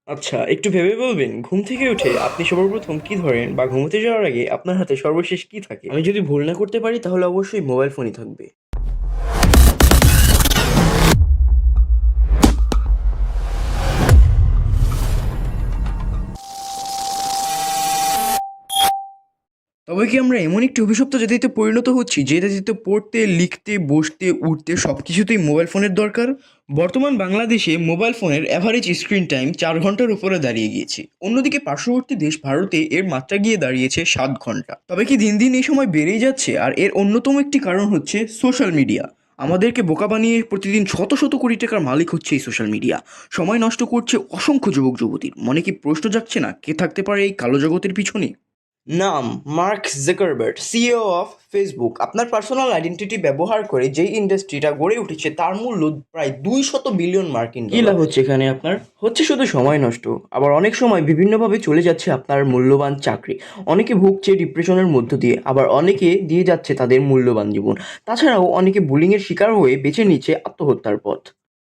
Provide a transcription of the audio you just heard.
আচ্ছা, একটু ভেবে বলবেন, ঘুম থেকে উঠে আপনি সর্বপ্রথম কি ধরেন বা ঘুমোতে যাওয়ার আগে আপনার হাতে সর্বশেষ কি থাকে? আমি যদি ভুল না করতে পারি তাহলে অবশ্যই মোবাইল ফোনই থাকবে। তবে কি আমরা এমন একটি অভিশপ্ত জাতিতে পরিণত হচ্ছি যে জাতিতে পড়তে, লিখতে, বসতে, উঠতে সবকিছুতেই মোবাইল ফোনের দরকার? বর্তমান বাংলাদেশে মোবাইল ফোনের অ্যাভারেজ স্ক্রিন টাইম ৪ ঘন্টার উপরে দাঁড়িয়ে গিয়েছে। অন্যদিকে পার্শ্ববর্তী দেশ ভারতে এর মাত্রা গিয়ে দাঁড়িয়েছে ৭ ঘন্টা। তবে কি দিন দিন এই সময় বেড়েই যাচ্ছে? আর এর অন্যতম একটি কারণ হচ্ছে সোশ্যাল মিডিয়া। আমাদেরকে বোকা বানিয়ে প্রতিদিন শত শত কোটি টাকার মালিক হচ্ছে এই সোশ্যাল মিডিয়া। সময় নষ্ট করছে অসংখ্য যুবক যুবতীর। মনে কি প্রশ্ন জাগছে না, কে থাকতে পারে এই কালো জগতের পিছনে? নাম: mark Zuckerberg, CEO of Facebook. আপনার পার্সোনাল আইডেন্টিটি ব্যবহার করে যেই ইন্ডাস্ট্রিটা গড়ে উঠেছে তার মূল্য প্রায় 200 বিলিয়ন মার্কিন ডলার। কি লাভ হচ্ছে এখানে আপনার? হচ্ছে শুধু সময় নষ্ট। আবার অনেক সময় বিভিন্নভাবে চলে যাচ্ছে আপনার মূল্যবান চাকরি। অনেকে ভুগছে ডিপ্রেশনের মধ্য দিয়ে, আবার অনেকে দিয়ে যাচ্ছে তাদের মূল্যবান জীবন। তাছাড়াও অনেকে বুলিংয়ের শিকার হয়ে বেছে নিচ্ছে আত্মহত্যার পথ।